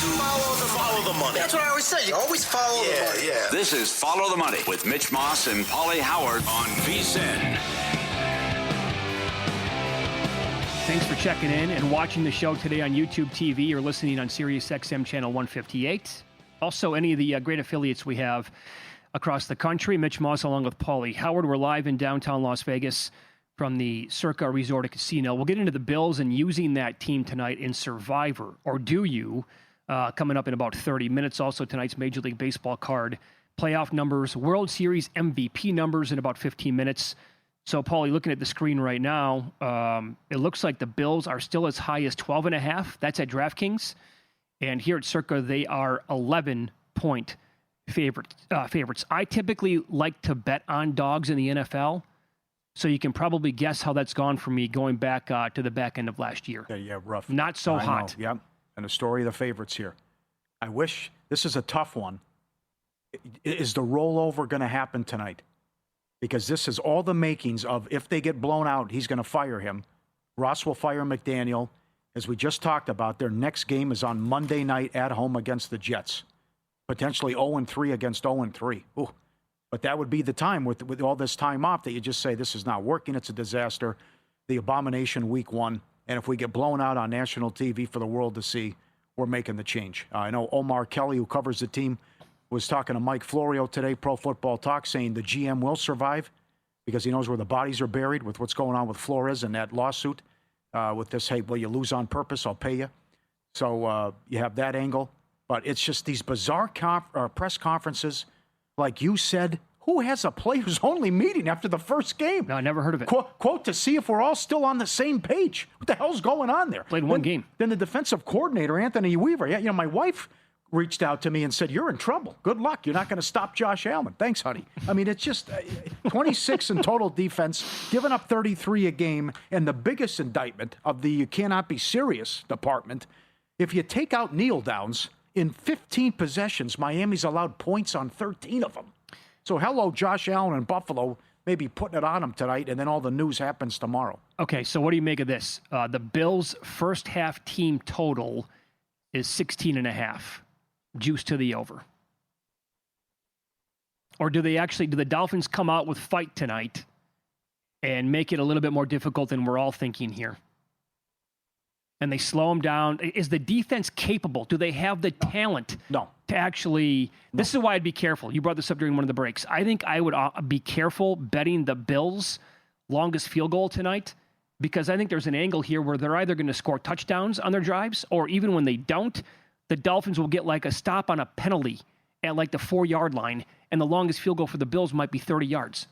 Follow the money. That's what I always say. You always follow the money. Yeah. This is Follow the Money with Mitch Moss and Pauly Howard on VSiN. Thanks for checking in and watching the show today on YouTube TV or listening on Sirius XM channel 158. Also, any of the great affiliates we have across the country. Mitch Moss along with Pauly Howard. We're live in downtown Las Vegas from the Circa Resort and Casino. We'll get into the Bills and using that team tonight in Survivor. Or do you? Coming up in about 30 minutes. Also, tonight's Major League Baseball card, playoff numbers, World Series MVP numbers in about 15 minutes. So, Paulie, looking at the screen right now, it looks like the Bills are still as high as 12.5. That's at DraftKings. And here at Circa, they are 11-point favorites. I typically like to bet on dogs in the NFL. So you can probably guess how that's gone for me going back to the back end of last year. Yeah, rough. Not so hot. Yep. And the story of the favorites here. I wish this is a tough one. Is the rollover going to happen tonight? Because this is all the makings of if they get blown out, he's going to fire him. Ross will fire McDaniel. As we just talked about, their next game is on Monday night at home against the Jets. Potentially 0-3 against 0-3. Ooh. But that would be the time with all this time off that you just say, this is not working. It's a disaster. The abomination week one. And if we get blown out on national TV for the world to see, we're making the change. I know Omar Kelly, who covers the team, was talking to Mike Florio today, Pro Football Talk, saying the GM will survive because he knows where the bodies are buried with what's going on with Flores and that lawsuit with this, hey, well, you lose on purpose, I'll pay you. So you have that angle. But it's just these bizarre press conferences. Like you said, who has a players-only meeting after the first game? No, I never heard of it. Quote, to see if we're all still on the same page. What the hell's going on there? Played one game. Then the defensive coordinator, Anthony Weaver, my wife reached out to me and said, you're in trouble. Good luck. You're not going to stop Josh Allen. Thanks, honey. I mean, it's just 26 in total defense, giving up 33 a game, and the biggest indictment of the you cannot be serious department, if you take out kneel downs, in 15 possessions, Miami's allowed points on 13 of them. So hello, Josh Allen and Buffalo, maybe putting it on them tonight, and then all the news happens tomorrow. Okay, so what do you make of this? The Bills' first half team total is 16.5. Juice to the over. Or do the Dolphins come out with fight tonight and make it a little bit more difficult than we're all thinking here? And they slow them down. Is the defense capable? Do they have the talent to actually? No. This is why I'd be careful. You brought this up during one of the breaks. I think I would be careful betting the Bills' longest field goal tonight because I think there's an angle here where they're either going to score touchdowns on their drives or even when they don't, the Dolphins will get like a stop on a penalty at like the 4-yard line, and the longest field goal for the Bills might be 30 yards.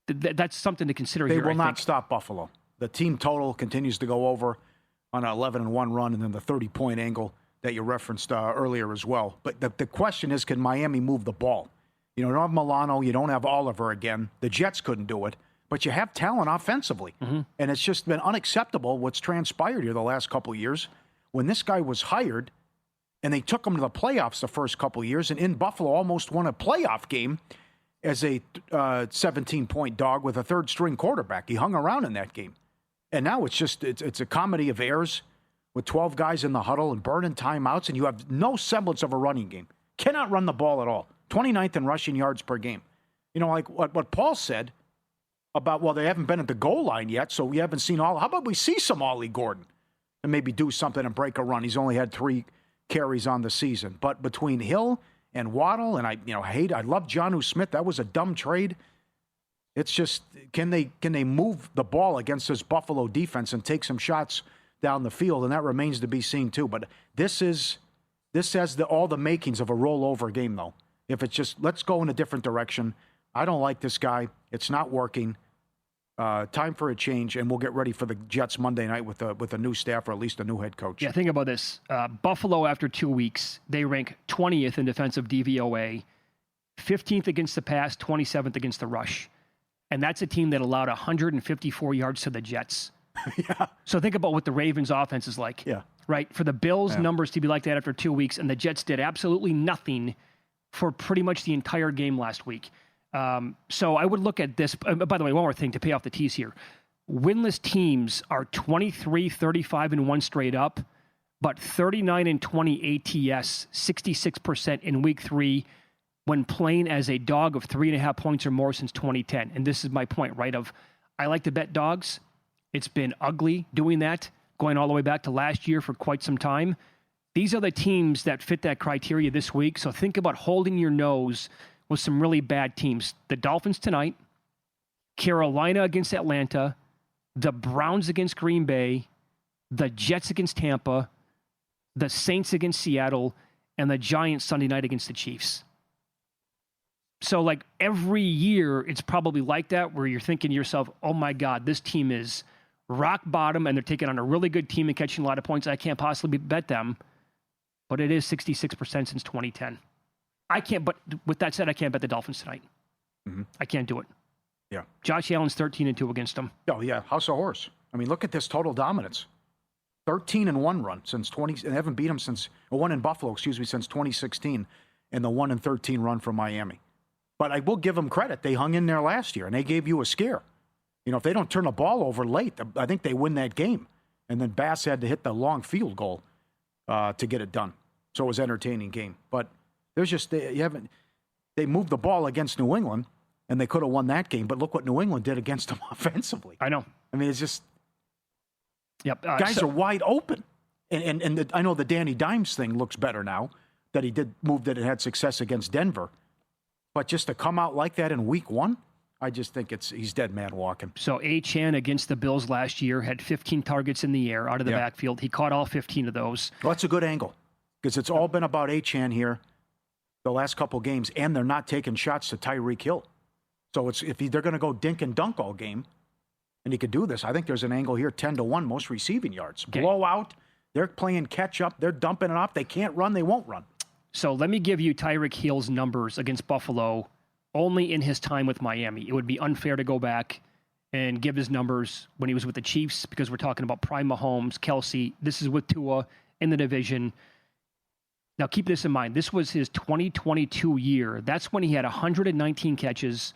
That's something to consider here. They will not stop Buffalo. The team total continues to go over on an 11-1 run, and then the 30-point angle that you referenced earlier as well. But the question is, can Miami move the ball? You don't have Milano. You don't have Oliver again. The Jets couldn't do it. But you have talent offensively. Mm-hmm. And it's just been unacceptable what's transpired here the last couple of years. When this guy was hired, and they took him to the playoffs the first couple of years, and in Buffalo almost won a playoff game as a 17-point dog with a third-string quarterback. He hung around in that game. And now it's a comedy of errors with 12 guys in the huddle and burning timeouts, and you have no semblance of a running game. Cannot run the ball at all. 29th in rushing yards per game. Like what Paul said about, well, they haven't been at the goal line yet, so we haven't seen all. How about we see some Ollie Gordon and maybe do something and break a run? He's only had 3 carries on the season. But between Hill and Waddle, and I love Jonnu Smith. That was a dumb trade. It's just, can they move the ball against this Buffalo defense and take some shots down the field? And that remains to be seen too. But this has all the makings of a rollover game, though. If it's just, let's go in a different direction. I don't like this guy. It's not working. Time for a change, and we'll get ready for the Jets Monday night with a new staff or at least a new head coach. Yeah, think about this. Buffalo, after 2 weeks, they rank 20th in defensive DVOA, 15th against the pass, 27th against the rush. And that's a team that allowed 154 yards to the Jets. Yeah. So think about what the Ravens' offense is like. Yeah. Right? For the Bills' numbers to be like that after 2 weeks, and the Jets did absolutely nothing for pretty much the entire game last week. So I would look at this. By the way, one more thing to pay off the tease here. Winless teams are 23, 35, and 1 straight up. but 39-20 ATS, 66% in week 3 when playing as a dog of 3.5 points or more since 2010. And this is my point, right? I like to bet dogs. It's been ugly doing that, going all the way back to last year for quite some time. These are the teams that fit that criteria this week. So think about holding your nose with some really bad teams. The Dolphins tonight, Carolina against Atlanta, the Browns against Green Bay, the Jets against Tampa, the Saints against Seattle, and the Giants Sunday night against the Chiefs. So like every year, it's probably like that where you're thinking to yourself, oh my God, this team is rock bottom and they're taking on a really good team and catching a lot of points. I can't possibly bet them. But it is 66% since 2010. But with that said, I can't bet the Dolphins tonight. Mm-hmm. I can't do it. Yeah. Josh Allen's 13-2 against them. Oh, yeah. House of horse. I mean, look at this total dominance. 13-1 run since 20, and they haven't beat them since, or one in Buffalo, since 2016, and the 1-13 run from Miami. But I will give them credit. They hung in there last year, and they gave you a scare. You know, if they don't turn the ball over late, I think they win that game. And then Bass had to hit the long field goal to get it done. So it was an entertaining game. But there's just, they moved the ball against New England, and they could have won that game. But look what New England did against them offensively. I know. I mean, it's just, yep. Guys are wide open. And I know the Danny Dimes thing looks better now, that he did move that it had success against Denver. But just to come out like that in week 1, I just think he's dead man walking. So Achane against the Bills last year had 15 targets in the air out of the backfield. He caught all 15 of those. Well, that's a good angle because it's all been about Achane here the last couple games, and they're not taking shots to Tyreek Hill. So if they're going to go dink and dunk all game, and he could do this, I think there's an angle here, 10-1, most receiving yards. Okay. Blowout. They're playing catch up. They're dumping it off. They can't run. They won't run. So let me give you Tyreek Hill's numbers against Buffalo only in his time with Miami. It would be unfair to go back and give his numbers when he was with the Chiefs because we're talking about prime Mahomes, Kelsey. This is with Tua in the division. Now, keep this in mind. This was his 2022 year. That's when he had 119 catches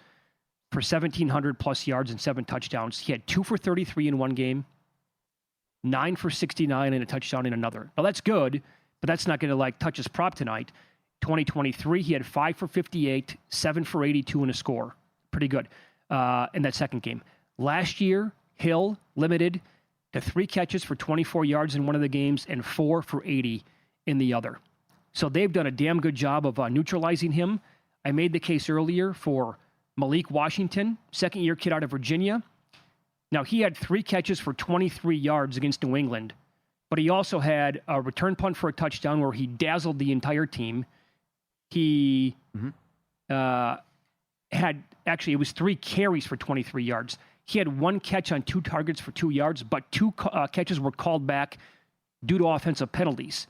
for 1,700-plus yards and 7 touchdowns. He had 2 for 33 in one game, 9 for 69 and a touchdown in another. Now, that's good, but that's not going to touch his prop tonight. 2023, he had 5 for 58, 7 for 82 and a score. Pretty good in that second game. Last year, Hill limited to 3 catches for 24 yards in one of the games and 4 for 80 in the other. So they've done a damn good job of neutralizing him. I made the case earlier for Malik Washington, second-year kid out of Virginia. Now, he had 3 catches for 23 yards against New England, but he also had a return punt for a touchdown where he dazzled the entire team. He had, actually, it was 3 carries for 23 yards. He had 1 catch on 2 targets for 2 yards, but 2 catches were called back due to offensive penalties.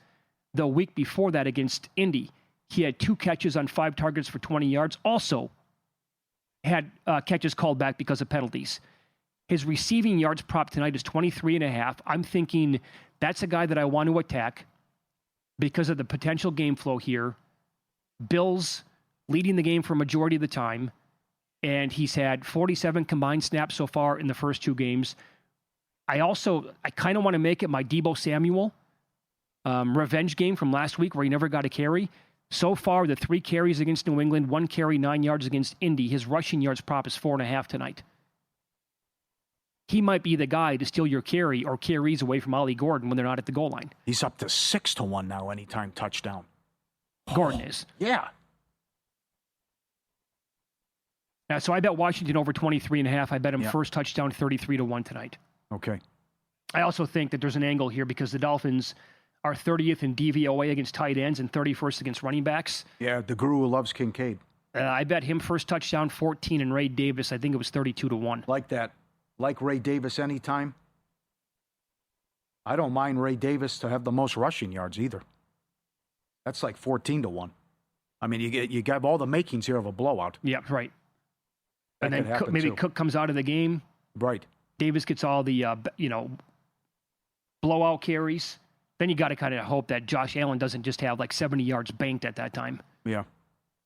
The week before that against Indy, he had 2 catches on 5 targets for 20 yards, also had catches called back because of penalties. His receiving yards prop tonight is 23.5. I'm thinking that's a guy that I want to attack because of the potential game flow here. Bills leading the game for a majority of the time, and he's had 47 combined snaps so far in the first 2 games. I kind of want to make it my Deebo Samuel revenge game from last week where he never got a carry. So far, the 3 carries against New England, 1 carry, 9 yards against Indy. His rushing yards prop is 4.5 tonight. He might be the guy to steal your carry or carries away from Ollie Gordon when they're not at the goal line. He's up to 6-1 now anytime touchdown. Gordon is. Yeah. So I bet Washington over 23.5. I bet him first touchdown 33-1 tonight. Okay. I also think that there's an angle here because the Dolphins are 30th in DVOA against tight ends and 31st against running backs. Yeah, the guru loves Kincaid. I bet him first touchdown 14 and Ray Davis, I think it was 32-1. Like that. Like Ray Davis anytime. I don't mind Ray Davis to have the most rushing yards either. That's like 14-1. I mean, you got all the makings here of a blowout. Yeah, right. That and then maybe Cook comes out of the game. Right. Davis gets all the blowout carries. Then you got to kind of hope that Josh Allen doesn't just have 70 yards banked at that time. Yeah.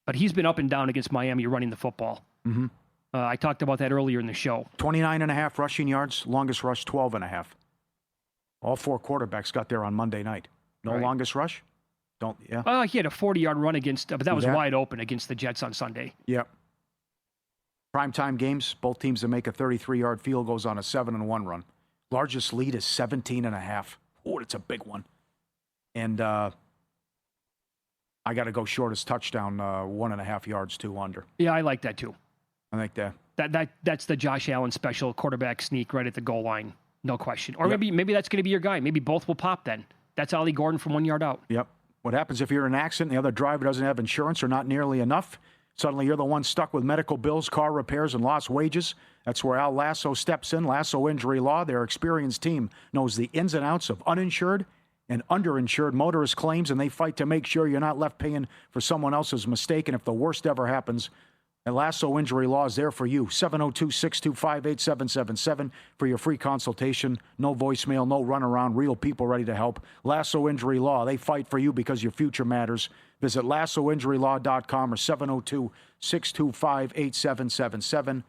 But he's been up and down against Miami running the football. Mm-hmm. I talked about that earlier in the show. 29.5 rushing yards, longest rush 12.5. All 4 quarterbacks got there on Monday night. No Right. longest rush? Don't, yeah. Well, he had a 40-yard run against, but that was that? wide open against the Jets on Sunday. Yep. Primetime games, both teams that make a 33-yard field goes on a 7-1 run. Largest lead is 17.5. Oh, it's a big one. And I got to go shortest touchdown, 1.5 yards, 2 under. Yeah, I like that too. I think that. That's the Josh Allen special quarterback sneak right at the goal line, no question. Or Yep. maybe that's going to be your guy. Maybe both will pop then. That's Ollie Gordon from 1 yard out. Yep. What happens if you're in an accident and the other driver doesn't have insurance or not nearly enough? Suddenly you're the one stuck with medical bills, car repairs, and lost wages. That's where Al Lasso steps in. Lasso Injury Law, their experienced team, knows the ins and outs of uninsured and underinsured motorist claims, and they fight to make sure you're not left paying for someone else's mistake. And if the worst ever happens, Lasso Injury Law is there for you. 702-625-8777 for your free consultation. No voicemail, no runaround, real people ready to help. Lasso Injury Law, they fight for you because your future matters. Visit lassoinjurylaw.com or 702-625-8777.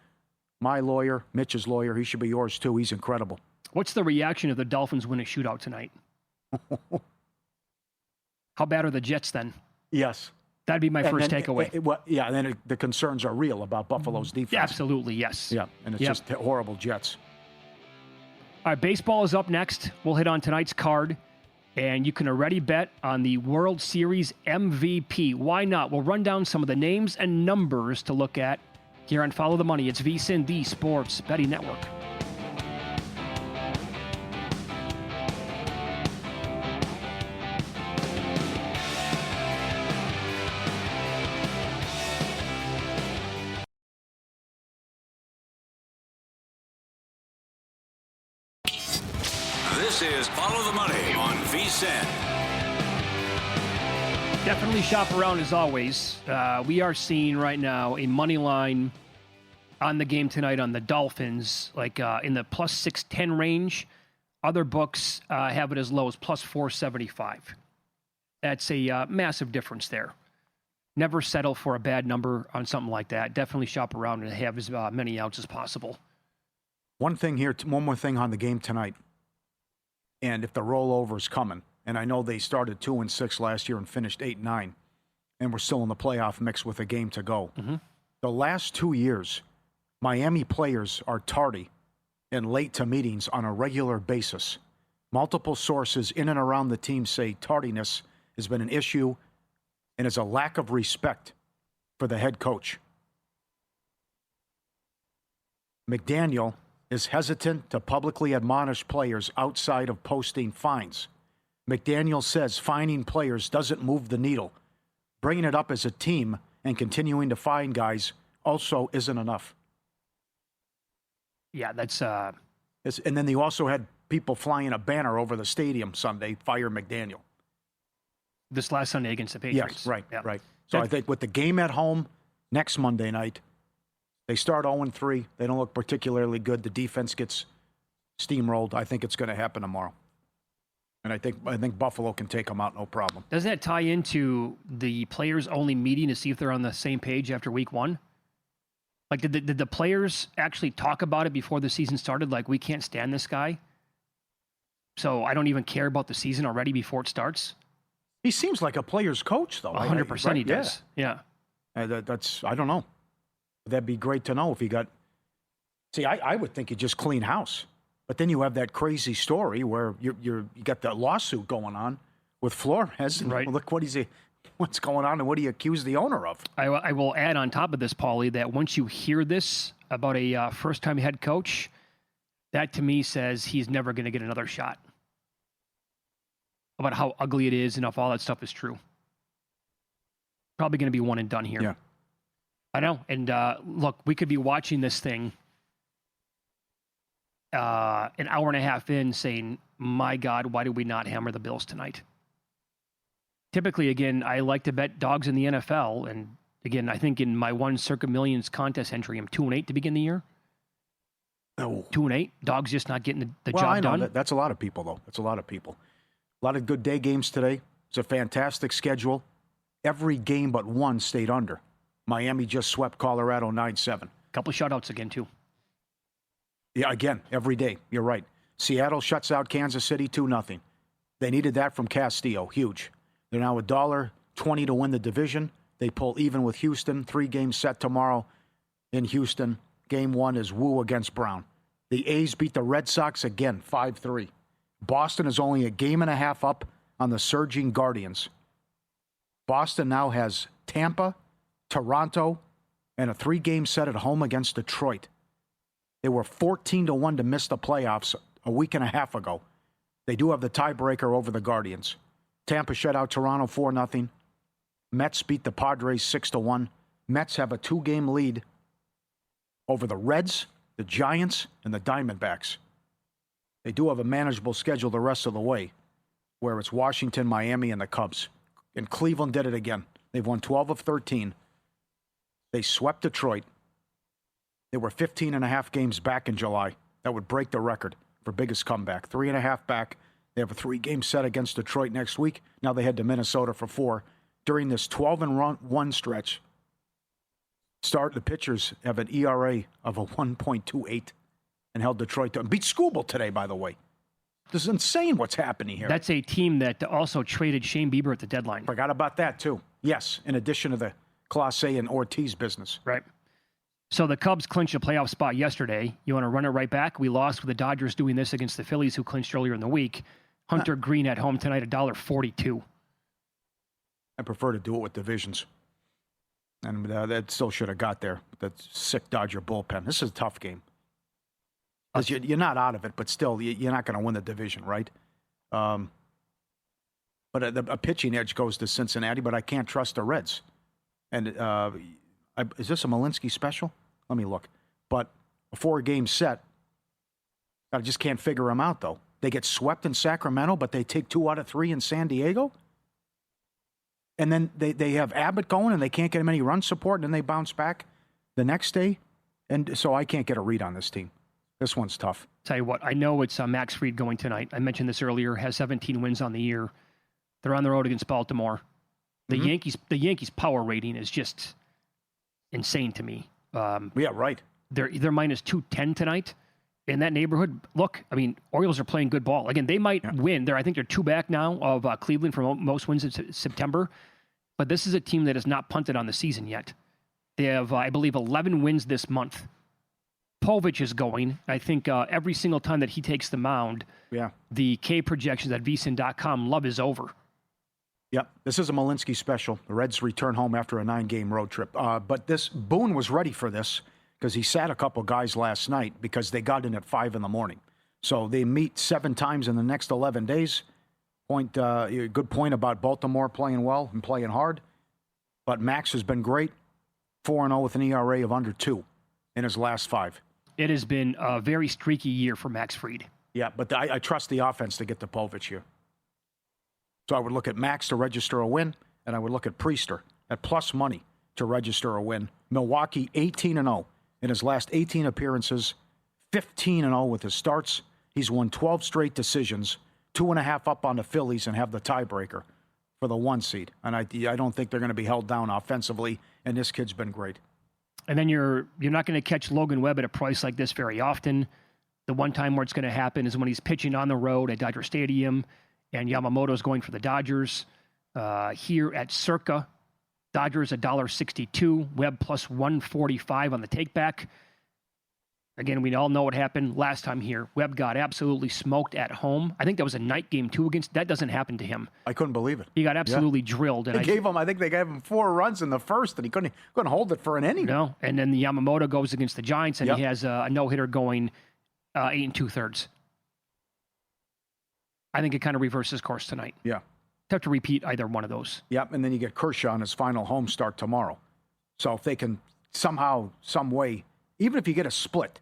My lawyer, Mitch's lawyer, he should be yours too. He's incredible. What's the reaction if the Dolphins win a shootout tonight? How bad are the Jets then? Yes. That'd be my first takeaway. And then the concerns are real about Buffalo's defense. Yeah, absolutely, yes. Yeah, and it's just horrible Jets. All right, baseball is up next. We'll hit on tonight's card, and you can already bet on the World Series MVP. Why not? We'll run down some of the names and numbers to look at here on Follow the Money. It's VSiN, the Sports Betting Network. This is Follow the Money on VSiN. Definitely shop around as always. We are seeing right now a money line on the game tonight on the Dolphins, like in the plus 610 range. Other books have it as low as plus 475. That's a massive difference there. Never settle for a bad number on something like that. Definitely shop around and have as many outs as possible. One more thing on the game tonight. And if the rollover is coming, and I know they started 2-6 last year and finished 8-9, and we're still in the playoff mix with a game to go. Mm-hmm. The last 2 years, Miami players are tardy and late to meetings on a regular basis. Multiple sources in and around the team say tardiness has been an issue and is a lack of respect for the head coach. McDaniel is hesitant to publicly admonish players outside of posting fines. McDaniel says fining players doesn't move the needle. Bringing it up as a team and continuing to fine guys also isn't enough. Yeah, that's... And then they also had people flying a banner over the stadium Sunday, fire McDaniel. This last Sunday against the Patriots. Yes, right, Yeah. right. So I think with the game at home next Monday night, they start 0-3. They don't look particularly good. The defense gets steamrolled. I think it's going to happen tomorrow. And I think Buffalo can take them out, no problem. Doesn't that tie into the players only meeting to see if they're on the same page after week one? Like, did the players actually talk about it before the season started? Like, we can't stand this guy, so I don't even care about the season already before it starts? He seems like a player's coach, though. 100% he does. Yeah. That's I don't know. That'd be great to know if he got... See, I would think you just clean house. But then you have that crazy story where you got that lawsuit going on with Flores. And right. Look what's going on and what do you accuse the owner of? I will add on top of this, Pauly, that once you hear this about a first-time head coach, that to me says he's never going to get another shot. About how ugly it is and if all that stuff is true. Probably going to be one and done here. Yeah. I know. And look, we could be watching this thing an hour and a half in saying, my God, why did we not hammer the Bills tonight? Typically, again, I like to bet dogs in the NFL. And again, I think in my one Circa Millions contest entry, I'm 2-8 to begin the year. Oh. 2-8. Dogs just not getting the Well, job I know done. that's a lot of people, though. That's a lot of people. A lot of good day games today. It's a fantastic schedule. Every game but one stayed under. Miami just swept Colorado 9-7. Couple shutouts again, too. Yeah, again, every day. You're right. Seattle shuts out Kansas City 2-0. They needed that from Castillo. Huge. They're now $1.20 to win the division. They pull even with Houston. 3-game set tomorrow in Houston. Game 1 is Wu against Brown. The A's beat the Red Sox again, 5-3. Boston is only a game and a half up on the surging Guardians. Boston now has Tampa, Toronto, and a 3-game set at home against Detroit. They were 14-1 to miss the playoffs a week and a half ago. They do have the tiebreaker over the Guardians. Tampa shut out Toronto 4-0. Mets beat the Padres 6-1. Mets have a 2-game lead over the Reds, the Giants, and the Diamondbacks. They do have a manageable schedule the rest of the way, where it's Washington, Miami, and the Cubs. And Cleveland did it again. They've won 12 of 13. They swept Detroit. They were 15.5 games back in July. That would break the record for biggest comeback. 3.5 back. They have a 3-game set against Detroit next week. Now they head to Minnesota for 4. During this 12-1 stretch, the pitchers have an ERA of a 1.28 and held Detroit to beat Skubal today, by the way. This is insane what's happening here. That's a team that also traded Shane Bieber at the deadline. Forgot about that, too. Yes, in addition to the Clase and Ortiz business. Right. So the Cubs clinched a playoff spot yesterday. You want to run it right back? We lost with the Dodgers doing this against the Phillies, who clinched earlier in the week. Hunter Green at home tonight, $1.42. I prefer to do it with divisions. And that still should have got there. That sick Dodger bullpen. This is a tough game. Because you're not out of it, but still, you're not going to win the division, right? But a pitching edge goes to Cincinnati, but I can't trust the Reds. And is this a Malinsky special? Let me look. But a 4-game set, I just can't figure them out, though. They get swept in Sacramento, but they take 2 out of 3 in San Diego? And then they have Abbott going, and they can't get him any run support, and then they bounce back the next day? And so I can't get a read on this team. This one's tough. Tell you what, I know it's Max Fried going tonight. I mentioned this earlier, has 17 wins on the year. They're on the road against Baltimore. The Yankees power rating is just insane to me. Yeah, right. They're minus 210 tonight. In that neighborhood, look, I mean, Orioles are playing good ball. Again, they might win. I think they're 2 back now of Cleveland for most wins in September. But this is a team that has not punted on the season yet. They have, I believe, 11 wins this month. Povich is going. I think every single time that he takes the mound, the K projections at vsin.com, love is over. Yep, this is a Malinsky special. The Reds return home after a 9-game road trip. But Boone was ready for this because he sat a couple guys last night because they got in at 5 in the morning. So they meet 7 times in the next 11 days. Good point about Baltimore playing well and playing hard. But Max has been great. 4-0 with an ERA of under 2 in his last 5. It has been a very streaky year for Max Fried. Yeah, but I trust the offense to get to Povich here. So I would look at Max to register a win, and I would look at Priester at plus money to register a win. Milwaukee 18-0 in his last 18 appearances, 15-0 with his starts. He's won 12 straight decisions, 2.5 up on the Phillies, and have the tiebreaker for the 1 seed. And I don't think they're going to be held down offensively, and this kid's been great. And then you're not going to catch Logan Webb at a price like this very often. The one time where it's going to happen is when he's pitching on the road at Dodger Stadium, and Yamamoto's going for the Dodgers. Here at Circa, Dodgers $1.62, Webb plus 145 on the takeback. Again, we all know what happened last time here. Webb got absolutely smoked at home. I think that was a night game, too, against. That doesn't happen to him. I couldn't believe it. He got absolutely drilled. And I think they gave him 4 runs in the first, and he couldn't hold it for an inning. No, and then the Yamamoto goes against the Giants, and he has a no-hitter going 8 2/3. I think it kind of reverses course tonight. Yeah. Have to repeat either one of those. Yep, and then you get Kershaw on his final home start tomorrow. So if they can somehow, some way, even if you get a split,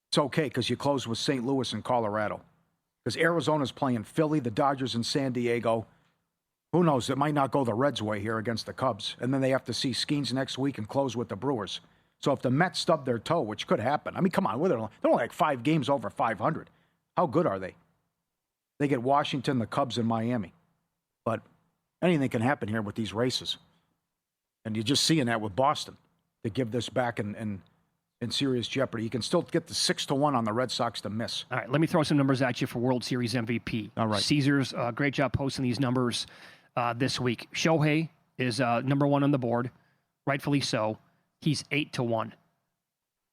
it's okay because you close with St. Louis and Colorado. Because Arizona's playing Philly, the Dodgers, and San Diego. Who knows? It might not go the Reds' way here against the Cubs. And then they have to see Skeens next week and close with the Brewers. So if the Mets stub their toe, which could happen. I mean, come on. They're only like 5 games over 500. How good are they? They get Washington, the Cubs, and Miami. But anything can happen here with these races. And you're just seeing that with Boston. They give this back in in serious jeopardy. You can still get the 6-1 on the Red Sox to miss. All right, let me throw some numbers at you for World Series MVP. All right. Caesars, great job posting these numbers this week. Shohei is number one on the board, rightfully so. He's 8-1.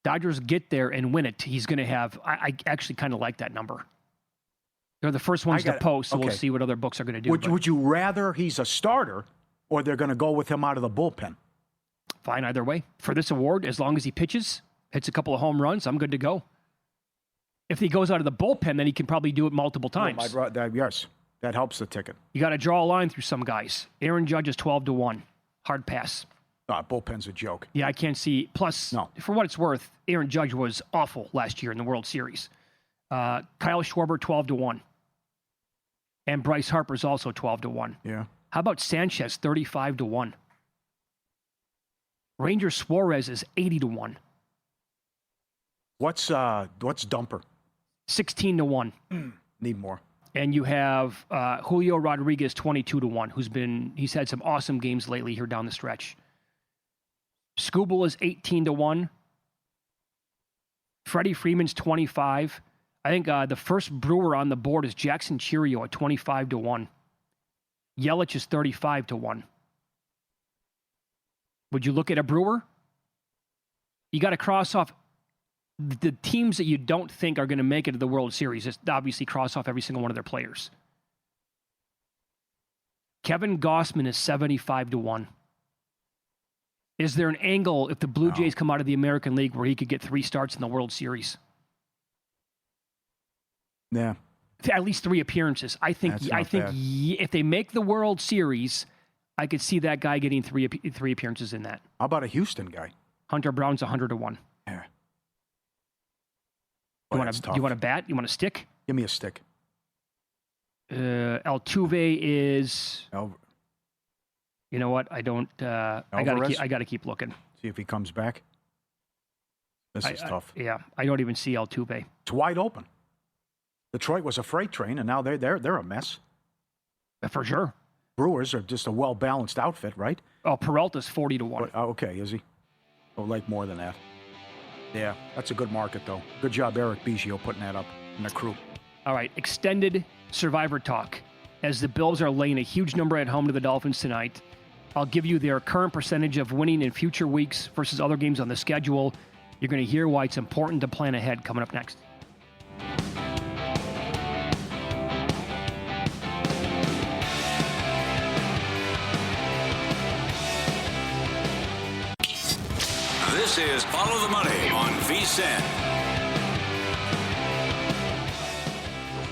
Dodgers get there and win it. He's going to have. I actually kind of like that number. They're the first ones to post, so we'll see what other books are going to do. Would you rather he's a starter or they're going to go with him out of the bullpen? Fine, either way. For this award, as long as he pitches, hits a couple of home runs, I'm good to go. If he goes out of the bullpen, then he can probably do it multiple times. Yes, that helps the ticket. You got to draw a line through some guys. Aaron Judge is 12-1. Hard pass. Bullpen's a joke. Yeah, I can't see. Plus, for what it's worth, Aaron Judge was awful last year in the World Series. Kyle Schwarber, 12-1. And Bryce Harper's also 12-1. Yeah. How about Sanchez, 35-1? Ranger Suarez is 80-1. What's Dumper? 16-1. Need more. And you have Julio Rodriguez, 22-1, he's had some awesome games lately here down the stretch. Skubal is 18-1. Freddie Freeman's 25. I think the first Brewer on the board is Jackson Chourio at 25-1. Yelich is 35-1. Would you look at a Brewer? You got to cross off the teams that you don't think are going to make it to the World Series. Just obviously cross off every single one of their players. Kevin Gausman is 75-1. Is there an angle if the Blue Jays come out of the American League where he could get 3 starts in the World Series? Yeah. At least 3 appearances. I think if they make the World Series, I could see that guy getting 3 appearances in that. How about a Houston guy? Hunter Brown's 100-1. Yeah. You want a bat? You want a stick? Give me a stick. Altuve is. You know what? I don't. I gotta keep looking. See if he comes back. This is tough. I don't even see Altuve. It's wide open. Detroit was a freight train, and now they're a mess. For sure. Brewers are just a well-balanced outfit, right? Oh, Peralta's 40-1. Okay, is he? Oh, like more than that. Yeah, that's a good market, though. Good job, Eric Biggio, putting that up in the crew. All right, extended Survivor talk. As the Bills are laying a huge number at home to the Dolphins tonight, I'll give you their current percentage of winning in future weeks versus other games on the schedule. You're going to hear why it's important to plan ahead coming up next. This is Follow the Money on VSiN.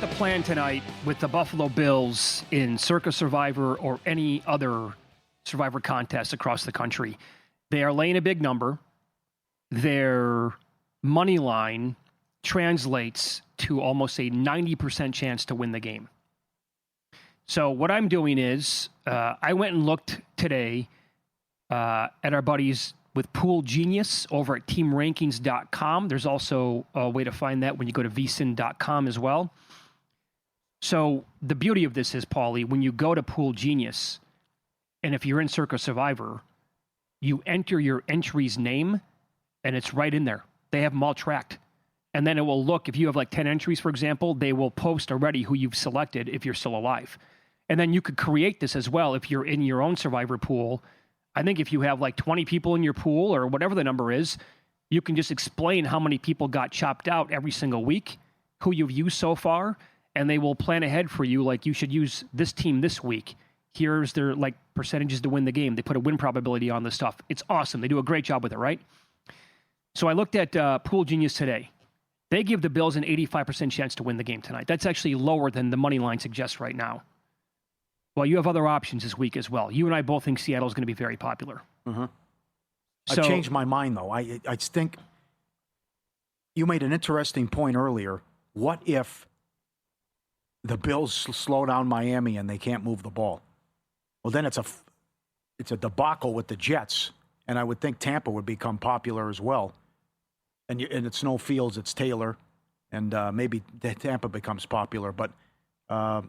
The plan tonight with the Buffalo Bills in Circa Survivor or any other Survivor contest across the country. They are laying a big number. Their money line translates to almost a 90% chance to win the game. So what I'm doing is I went and looked today at our buddies with Pool Genius over at teamrankings.com. There's also a way to find that when you go to vsin.com as well. So the beauty of this is, Pauly, when you go to Pool Genius, and if you're in Circa Survivor, you enter your entry's name, and it's right in there. They have them all tracked. And then it will look, if you have like 10 entries, for example, they will post already who you've selected if you're still alive. And then you could create this as well if you're in your own Survivor pool. I think if you have like 20 people in your pool or whatever the number is, you can just explain how many people got chopped out every single week, who you've used so far, and they will plan ahead for you. Like, you should use this team this week. Here's their like percentages to win the game. They put a win probability on this stuff. It's awesome. They do a great job with it, right? So I looked at Pool Genius today. They give the Bills an 85% chance to win the game tonight. That's actually lower than the money line suggests right now. Well, you have other options this week as well. You and I both think Seattle's going to be very popular. Mm-hmm. So, I've changed my mind, though. I think you made an interesting point earlier. What if the Bills slow down Miami and they can't move the ball? Well, then it's a debacle with the Jets, and I would think Tampa would become popular as well. And it's no Fields, it's Taylor, and maybe Tampa becomes popular. But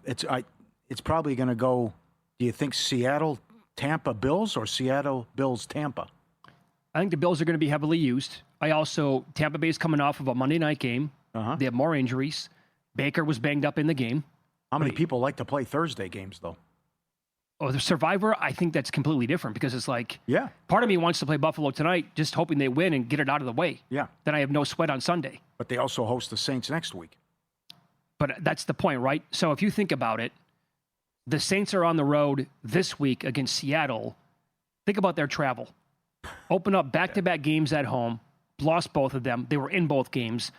it's probably going to go. Do you think Seattle, Tampa Bills, or Seattle Bills, Tampa? I think the Bills are going to be heavily used. Tampa Bay's coming off of a Monday night game. They have more injuries. Baker was banged up in the game. How many people like to play Thursday games, though? Oh, the Survivor, I think that's completely different because it's like, Yeah. part of me wants to play Buffalo tonight, just hoping they win and get it out of the way. Yeah. Then I have no sweat on Sunday. But they also host the Saints next week. But that's the point, right? So if you think about it, the Saints are on the road this week against Seattle. Think about their travel. Open up back-to-back games at home, lost both of them. They were in both games.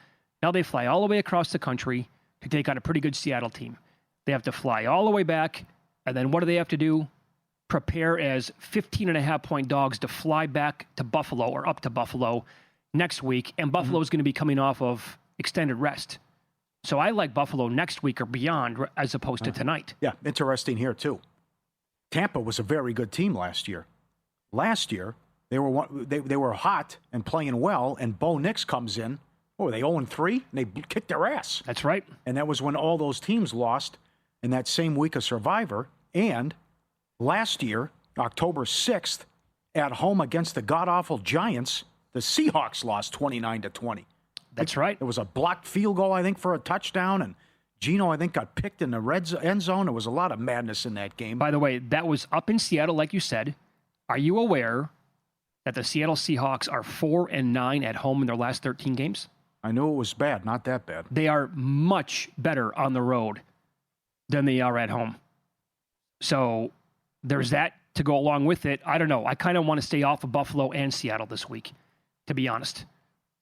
Now they fly all the way across the country to take on a pretty good Seattle team. They have to fly all the way back, and then what do they have to do? Prepare as 15.5-point dogs to fly back to Buffalo or up to Buffalo next week, and Buffalo is going to be coming off of extended rest. So I like Buffalo next week or beyond as opposed to tonight. Yeah, interesting here, too. Tampa was a very good team last year. Last year, they were hot and playing well, and Bo Nix comes in. Oh, were they 0-3? And they kicked their ass. That's right. And that was when all those teams lost in that same week of Survivor. And last year, October 6th, at home against the god-awful Giants, the Seahawks lost 29-20. That's right. It was a blocked field goal, I think, for a touchdown, and Geno, I think, got picked in the end zone. There was a lot of madness in that game. By the way, that was up in Seattle, like you said. Are you aware that the Seattle Seahawks are 4-9 at home in their last 13 games? I knew it was bad, not that bad. They are much better on the road than they are at home. So there's that to go along with it. I don't know. I kind of want to stay off of Buffalo and Seattle this week, to be honest,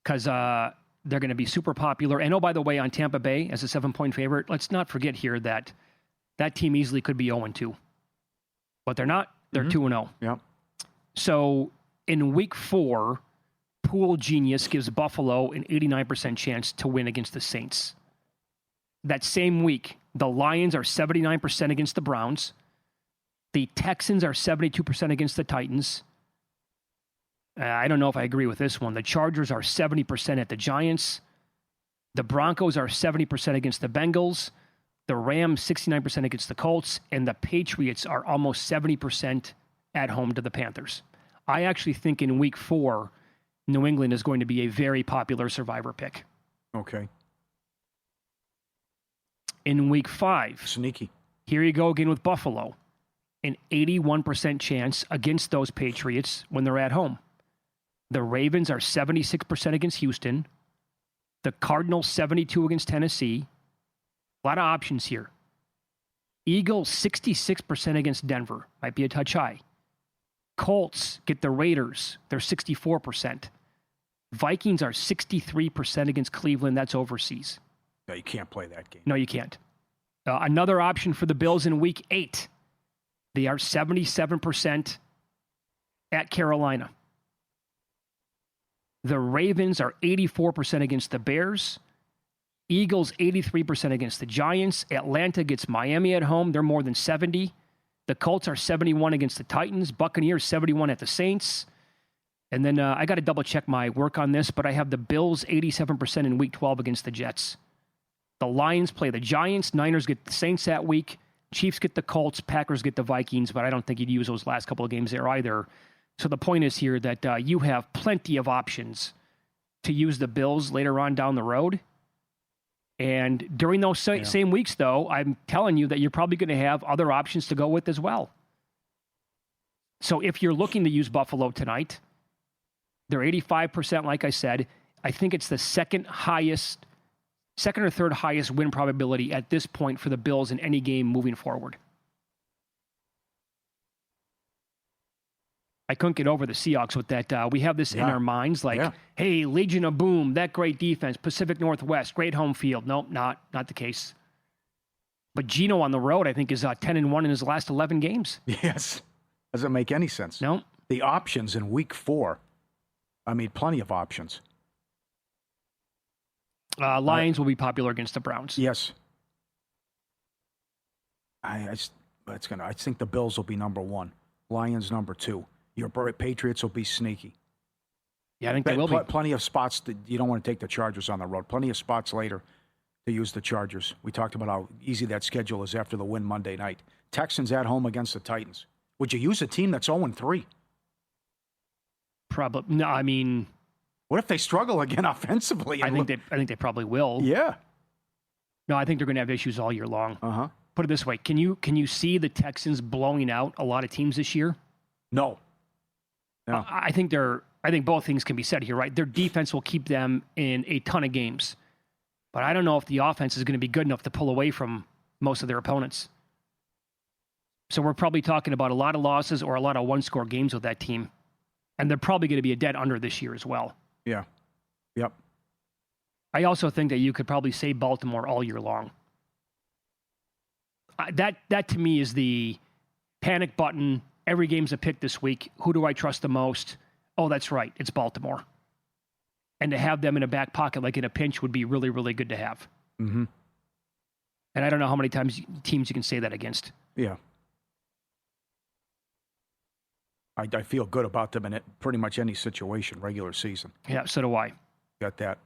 because they're going to be super popular. And, oh, by the way, on Tampa Bay as a 7-point favorite, let's not forget here that that team easily could be 0-2. But they're not. They're 2-0. Yep. So in week 4, Pool Genius gives Buffalo an 89% chance to win against the Saints. That same week, the Lions are 79% against the Browns. The Texans are 72% against the Titans. I don't know if I agree with this one. The Chargers are 70% at the Giants. The Broncos are 70% against the Bengals. The Rams, 69% against the Colts. And the Patriots are almost 70% at home to the Panthers. I actually think in week 4, New England is going to be a very popular Survivor pick. Okay. In week 5, Sneaky. here you go again with Buffalo. An 81% chance against those Patriots when they're at home. The Ravens are 76% against Houston. The Cardinals, 72% against Tennessee. A lot of options here. Eagles, 66% against Denver. Might be a touch high. Colts get the Raiders. They're 64%. Vikings are 63% against Cleveland. That's overseas. No, you can't play that game. No, you can't. Another option for the Bills in week 8. They are 77% at Carolina. The Ravens are 84% against the Bears. Eagles, 83% against the Giants. Atlanta gets Miami at home. They're more than 70. The Colts are 71 against the Titans. Buccaneers, 71 at the Saints. And then I got to double check my work on this, but I have the Bills 87% in week 12 against the Jets. The Lions play the Giants. Niners get the Saints that week. Chiefs get the Colts. Packers get the Vikings, but I don't think you'd use those last couple of games there either. So the point is here that you have plenty of options to use the Bills later on down the road. And during those same weeks, though, I'm telling you that you're probably going to have other options to go with as well. So if you're looking to use Buffalo tonight, they're 85%, like I said. I think it's the second or third highest win probability at this point for the Bills in any game moving forward. I couldn't get over the Seahawks with that. We have this in our minds, like, hey, Legion of Boom, that great defense, Pacific Northwest, great home field. Nope, not the case. But Geno on the road, I think, is 10-1 in his last 11 games. Yes. Doesn't make any sense. No. The options in week 4, I mean, plenty of options. Lions will be popular against the Browns. Yes. I think the Bills will be number 1. Lions number 2. Your Patriots will be sneaky. Yeah, I think they will be. Plenty of spots that you don't want to take the Chargers on the road. Plenty of spots later to use the Chargers. We talked about how easy that schedule is after the win Monday night. Texans at home against the Titans. Would you use a team that's 0-3? Probably. No, I mean, What if they struggle again offensively? I think they probably will. Yeah. No, I think they're going to have issues all year long. Uh-huh. Put it this way: can you see the Texans blowing out a lot of teams this year? No. I think both things can be said here, right? Their defense will keep them in a ton of games, but I don't know if the offense is going to be good enough to pull away from most of their opponents. So we're probably talking about a lot of losses or a lot of one-score games with that team, and they're probably going to be a dead under this year as well. Yeah. Yep. I also think that you could probably say Baltimore all year long. That to me is the panic button. Every game's a pick this week. Who do I trust the most? Oh, that's right. It's Baltimore. And to have them in a back pocket like in a pinch would be really, really good to have. Mm-hmm. And I don't know how many teams you can say that against. Yeah. I feel good about them in pretty much any situation, regular season. Yeah, so do I. Got that.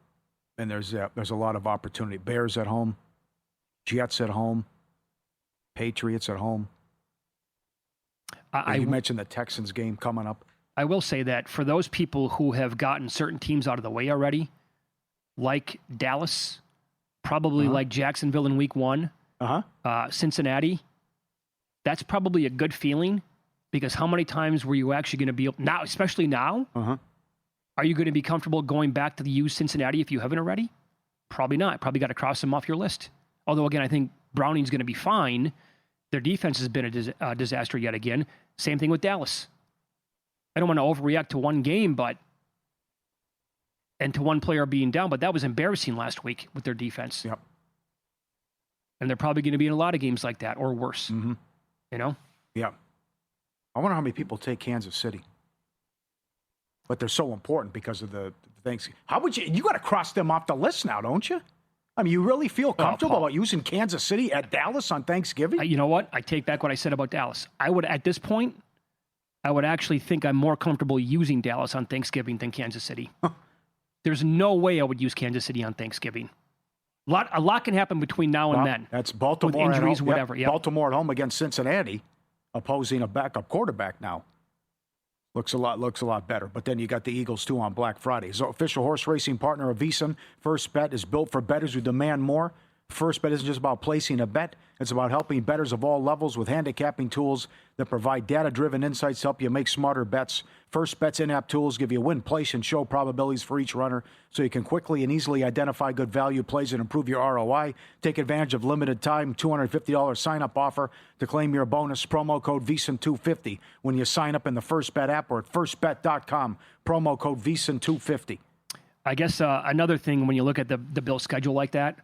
And there's a lot of opportunity. Bears at home, Jets at home, Patriots at home. You mentioned the Texans game coming up. I will say that for those people who have gotten certain teams out of the way already, like Dallas, probably like Jacksonville in week 1, Cincinnati, that's probably a good feeling because how many times were you actually going to be now, especially now? Are you going to be comfortable going back to use Cincinnati if you haven't already? Probably not. Probably got to cross them off your list. Although, again, I think Browning's going to be fine. Their defense has been a disaster yet again. Same thing with Dallas. I don't want to overreact to one game, and to one player being down, but that was embarrassing last week with their defense. Yep. And they're probably going to be in a lot of games like that or worse. Mm-hmm. You know? Yeah. I wonder how many people take Kansas City. But they're so important because of the things. How would you got to cross them off the list now, don't you? I mean, you really feel comfortable about using Kansas City at Dallas on Thanksgiving? You know what? I take back what I said about Dallas. At this point, I would actually think I'm more comfortable using Dallas on Thanksgiving than Kansas City. There's no way I would use Kansas City on Thanksgiving. A lot can happen between now and then. That's Baltimore. With injuries, at home. whatever. Yep. Baltimore at home against Cincinnati, opposing a backup quarterback now. Looks a lot better. But then you got the Eagles, too, on Black Friday. So official horse racing partner of VSiN, First Bet is built for bettors who demand more. First Bet isn't just about placing a bet. It's about helping bettors of all levels with handicapping tools that provide data-driven insights to help you make smarter bets. First Bet's in-app tools give you win, place, and show probabilities for each runner so you can quickly and easily identify good value plays and improve your ROI. Take advantage of limited time $250 sign-up offer to claim your bonus. Promo code VSiN250 when you sign up in the First Bet app or at firstbet.com. Promo code VSiN250. I guess another thing when you look at the Bills' schedule like that,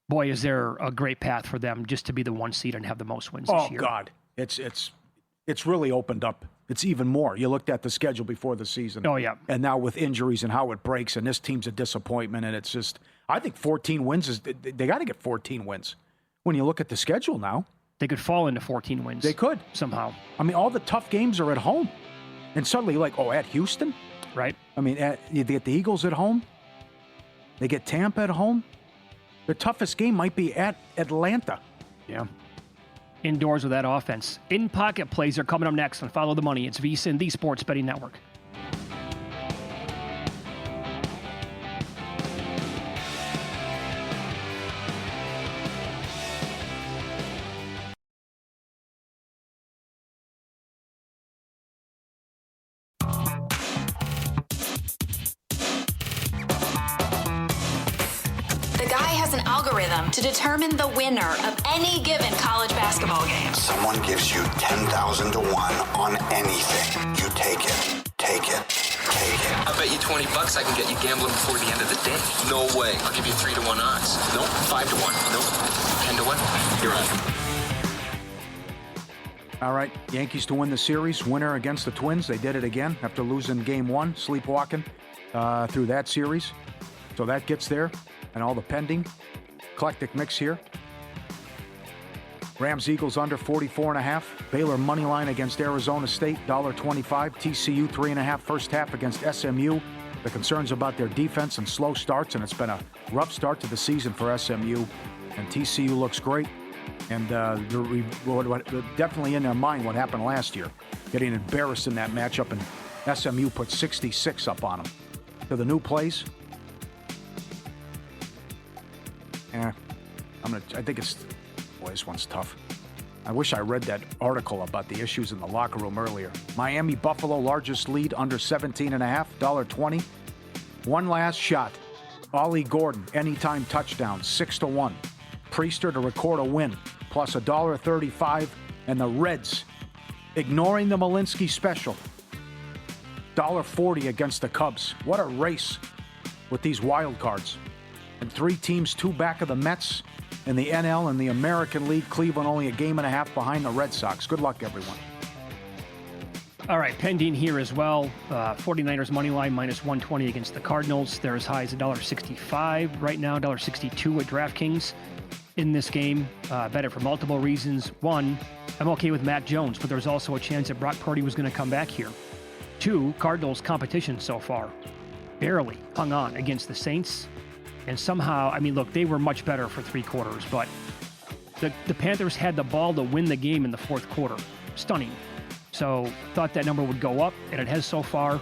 boy, is there a great path for them just to be the 1 seed and have the most wins this year. Oh, God. It's really opened up. It's even more. You looked at the schedule before the season. Oh, yeah. And now with injuries and how it breaks, and this team's a disappointment, and it's just, I think 14 wins they got to get 14 wins. When you look at the schedule now. They could fall into 14 wins. They could. Somehow. I mean, all the tough games are at home. And suddenly, at Houston? Right. I mean, they get the Eagles at home. They get Tampa at home. Their toughest game might be at Atlanta. Yeah. Indoors with that offense. In-pocket plays are coming up next on Follow the Money. It's VSiN, the Sports Betting Network. To determine the winner of any given college basketball game. Someone gives you 10,000 to 1 on anything. You take it. Take it. Take it. I bet you $20 I can get you gambling before the end of the day. No way. I'll give you 3 to 1 odds. Nope. 5 to 1. Nope. 10 to 1. You're on. All right. Yankees to win the series. Winner against the Twins. They did it again after losing game 1. Sleepwalking through that series. So that gets there. And all the pending. Eclectic mix here. Rams Eagles under 44.5. Baylor money line against Arizona State, $1.25. TCU 3.5 first half against SMU. The concerns about their defense and slow starts, and it's been a rough start to the season for SMU. And TCU looks great. And definitely in their mind what happened last year. Getting embarrassed in that matchup, and SMU put 66 up on them. to the new place. Yeah, I think it's. Boy, this one's tough. I wish I read that article about the issues in the locker room earlier. Miami Buffalo largest lead under 17.5, $1.20. One last shot. Pauly Gordon anytime touchdown, 6-1. Priester to record a win, plus $1.35. And the Reds ignoring the Malinsky special, $1.40 against the Cubs. What a race with these wild cards. And 3 teams, 2 back of the Mets in the NL and the American League. Cleveland only a game and a half behind the Red Sox. Good luck, everyone. All right, pending here as well. 49ers money line minus 120 against the Cardinals. They're as high as $1.65 right now, $1.62 at DraftKings in this game. Bet it for multiple reasons. One, I'm okay with Matt Jones, but there's also a chance that Brock Purdy was going to come back here. 2, Cardinals competition so far. Barely hung on against the Saints. And somehow, I mean, look, they were much better for 3 quarters, but the Panthers had the ball to win the game in the 4th quarter. Stunning. So thought that number would go up, and it has so far.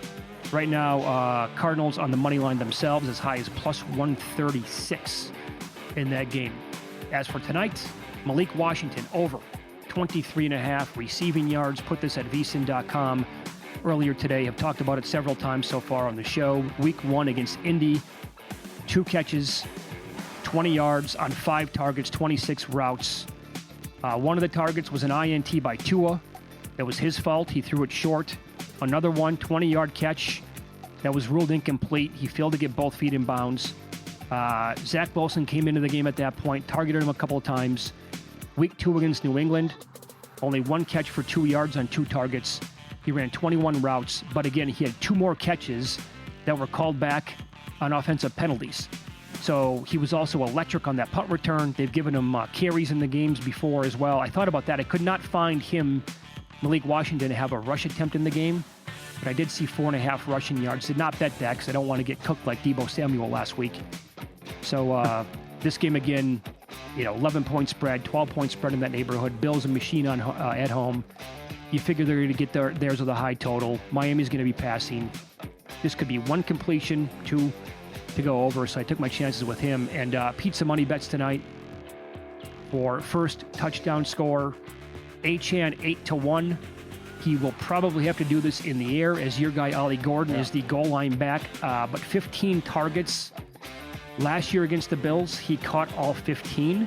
Right now, Cardinals on the money line themselves as high as plus 136 in that game. As for tonight, Malik Washington over 23.5 receiving yards. Put this at vsin.com earlier today. Have talked about it several times so far on the show. Week 1 against Indy. 2 catches, 20 yards on 5 targets, 26 routes. One of the targets was an INT by Tua. It was his fault. He threw it short. Another one, 20-yard catch that was ruled incomplete. He failed to get both feet in bounds. Zach Wilson came into the game at that point, targeted him a couple of times. Week 2 against New England, only 1 catch for 2 yards on 2 targets. He ran 21 routes, but again, he had 2 more catches that were called back on offensive penalties. So he was also electric on that punt return. They've given him carries in the games before as well. I thought about that. I could not find him, Malik Washington, to have a rush attempt in the game, but I did see 4.5 rushing yards. Did not bet that because I don't want to get cooked like Deebo Samuel last week. So this game again, 11-point spread, 12-point spread in that neighborhood. Bills a machine on at home. You figure they're going to get theirs with a high total. Miami's going to be passing. This could be 1 completion, 2 to go over, so I took my chances with him. And pizza money bets tonight for first touchdown score. Achane 8-1. He will probably have to do this in the air, as your guy Ollie Gordon is the goal line back. But 15 targets last year against the Bills, he caught all 15.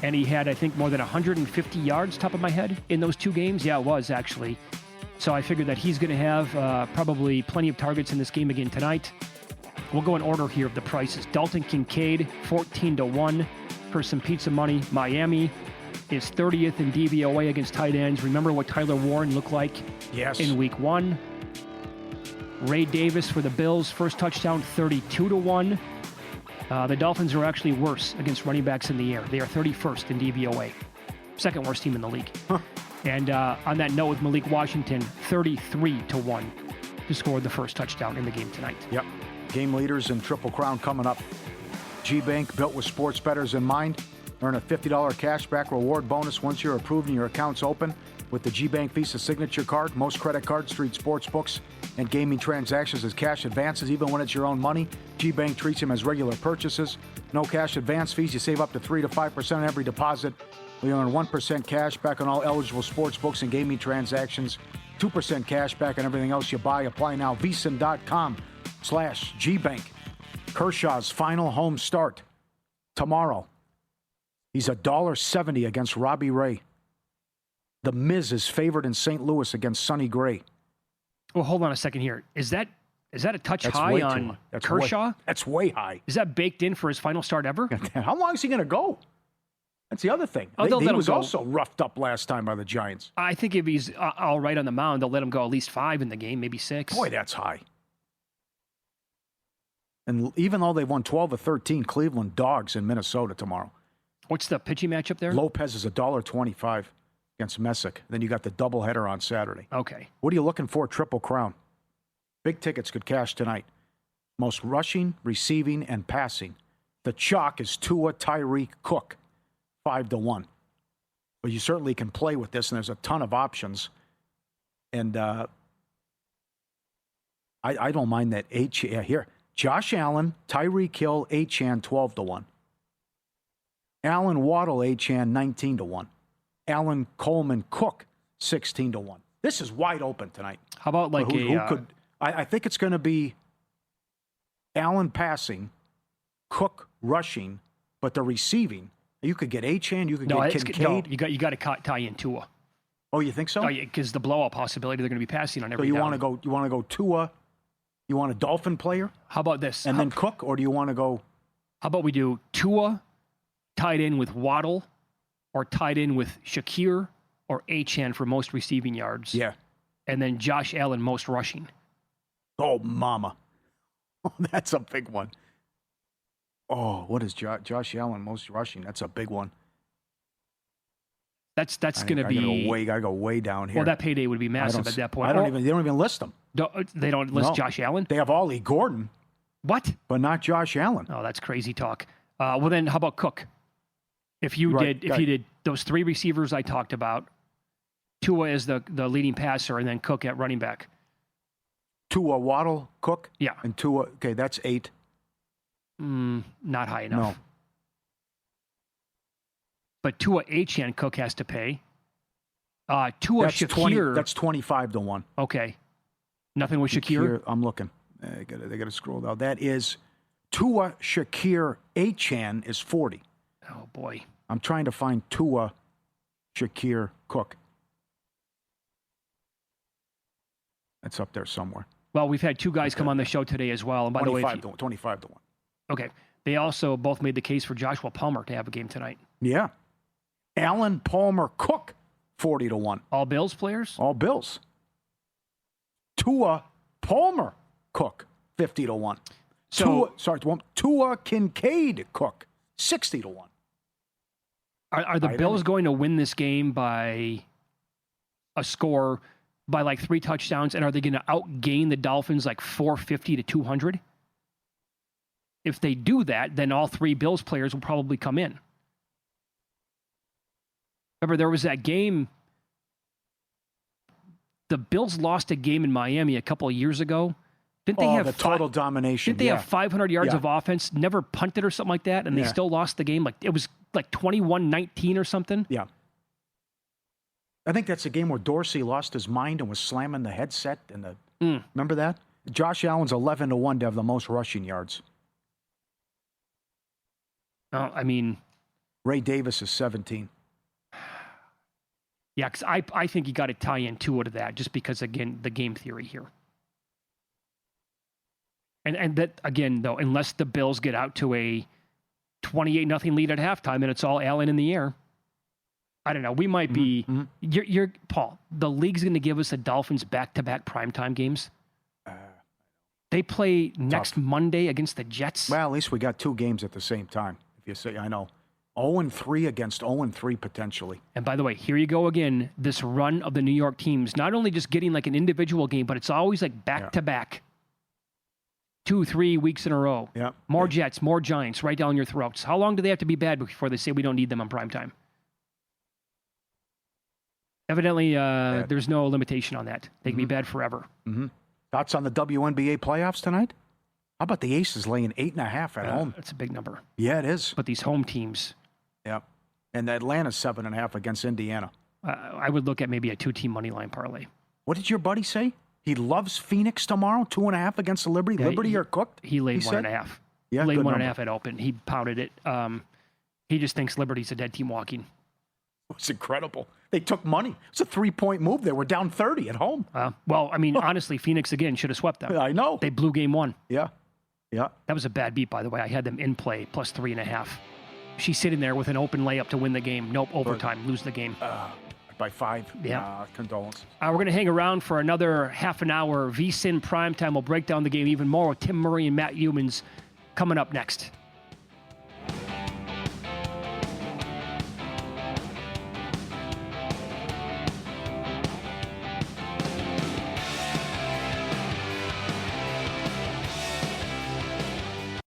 And he had, I think, more than 150 yards, top of my head, in those 2 games. Yeah, it was actually. So I figured that he's going to have probably plenty of targets in this game again tonight. We'll go in order here of the prices. Dalton Kincaid, 14-1 for some pizza money. Miami is 30th in DVOA against tight ends. Remember what Tyler Warren looked like in week 1. Ray Davis for the Bills, first touchdown, 32-1. The Dolphins are actually worse against running backs in the air. They are 31st in DVOA. Second worst team in the league. And on that note with Malik Washington, 33-1 to score the first touchdown in the game tonight. Yep. Game leaders in Triple Crown coming up. G-Bank, built with sports bettors in mind. Earn a $50 cashback reward bonus once you're approved and your account's open with the G-Bank Visa Signature Card. Most credit cards treat sports books and gaming transactions as cash advances, even when it's your own money. G-Bank treats them as regular purchases. No cash advance fees. You save up to 3 to 5% on every deposit. We earn 1% cash back on all eligible sports books and gaming transactions. 2% cash back on everything else you buy. Apply now. VSiN.com/GBank. Kershaw's final home start tomorrow. He's $1.70 against Robbie Ray. The Miz is favored in St. Louis against Sonny Gray. Well, hold on a second here. Is that a touch high on Kershaw? That's way high. Is that baked in for his final start ever? How long is he going to go? That's the other thing. He was also roughed up last time by the Giants. I think if he's all right on the mound, they'll let him go at least 5 in the game, maybe 6. Boy, that's high. And even though they've won 12 of 13, Cleveland dogs in Minnesota tomorrow. What's the pitching matchup there? Lopez is $1.25 against Messick. Then you got the doubleheader on Saturday. Okay. What are you looking for? Triple Crown. Big tickets could cash tonight. Most rushing, receiving, and passing. The chalk is Tua Tyreek Cook, 5-1. But you certainly can play with this, and there's a ton of options. And I don't mind that here. Josh Allen, Tyreek Hill, Achane 12-1. Allen Waddle, Achane 19-1. Allen Coleman Cook 16-1. This is wide open tonight. How about like who could? I think it's going to be Allen passing, Cook rushing, but the receiving. You could get Achane, you could get Kincaid. No, you got to tie in Tua. Oh, you think so? Oh, yeah, because the blowout possibility they're going to be passing on every. So you down. want to go Tua? You want a Dolphin player? How about this? And then Cook, or do you want to go? How about we do Tua tied in with Waddle, or tied in with Shakir or Achane for most receiving yards? Yeah. And then Josh Allen most rushing. Oh, mama. Oh, that's a big one. Oh, what is Josh Allen most rushing? That's a big one. That's going to be. Gotta go way down here. Well, that payday would be massive at that point. They don't even list them. They don't list Josh Allen? They have Ollie Gordon. What? But not Josh Allen. Oh, that's crazy talk. Well, then how about Cook? If you did those three receivers I talked about, Tua is the leading passer, and then Cook at running back. Tua, Waddle, Cook? Yeah. And Tua, okay, that's 8. Not high enough. No. But Tua, Achane, Cook has to pay. Tua, that's Shakir. That's 25-1. Okay. Nothing with Shakir? I'm looking. They got to scroll down. That is Tua, Shakir, Achane is 40. Oh, boy. I'm trying to find Tua, Shakir, Cook. That's up there somewhere. Well, we've had two guys come on the show today as well. And by the way, 25-1. Okay. They also both made the case for Joshua Palmer to have a game tonight. Yeah. Allen, Palmer, Cook, 40-1. All Bills players? All Bills. Tua, Palmer, Cook, 50-1. So, Tua, Kincaid, Cook, 60-1. Are the Bills going to win this game by a score by like 3 touchdowns, and are they going to outgain the Dolphins like 450 to 200? If they do that, then all 3 Bills players will probably come in. Remember, there was that game. The Bills lost a game in Miami a couple of years ago. Didn't they have the total domination? Didn't they have 500 yards of offense, never punted or something like that, and they still lost the game? Like it was like 21-19 or something. Yeah. I think that's a game where Dorsey lost his mind and was slamming the headset. Remember that? Josh Allen's 11-1 to have the most rushing yards. I mean, Ray Davis is 17. Yeah, because I think you got to tie in Tua to that, just because again the game theory here. And that again though, unless the Bills get out to a 28-0 lead at halftime and it's all Allen in the air, I don't know. We might be. You're Paul. The league's going to give us the Dolphins back-to-back primetime games. They play next Monday against the Jets. Well, at least we got 2 games at the same time. If you say, I know, 0-3 against 0-3 potentially. And by the way, here you go again. This run of the New York teams, not only just getting like an individual game, but it's always like back-to-back. 2-3 weeks in a row. Yeah. More Jets, more Giants, right down your throats. How long do they have to be bad before they say we don't need them on primetime? Evidently, there's no limitation on that. They can be bad forever. Thoughts on the WNBA playoffs tonight? How about the Aces laying 8.5 at home? That's a big number. Yeah, it is. But these home teams. Yeah. And Atlanta's 7.5 against Indiana. I would look at maybe a 2-team money line parlay. What did your buddy say? He loves Phoenix tomorrow, 2.5 against the Liberty. Yeah, Liberty are cooked? He laid 1.5. Yeah, he laid good 1.5 at open. He pounded it. He just thinks Liberty's a dead team walking. It's incredible. They took money. It's a 3-point move. They were down 30 at home. Well, I mean, honestly, Phoenix, again, should have swept them. I know. They blew game 1. Yeah. Yeah. That was a bad beat, by the way. I had them in play, plus 3.5. She's sitting there with an open layup to win the game. Nope, overtime, lose the game. By 5. Yeah. Condolences. We're going to hang around for another half an hour. VSiN primetime. We'll break down the game even more with Tim Murray and Matt Humans coming up next.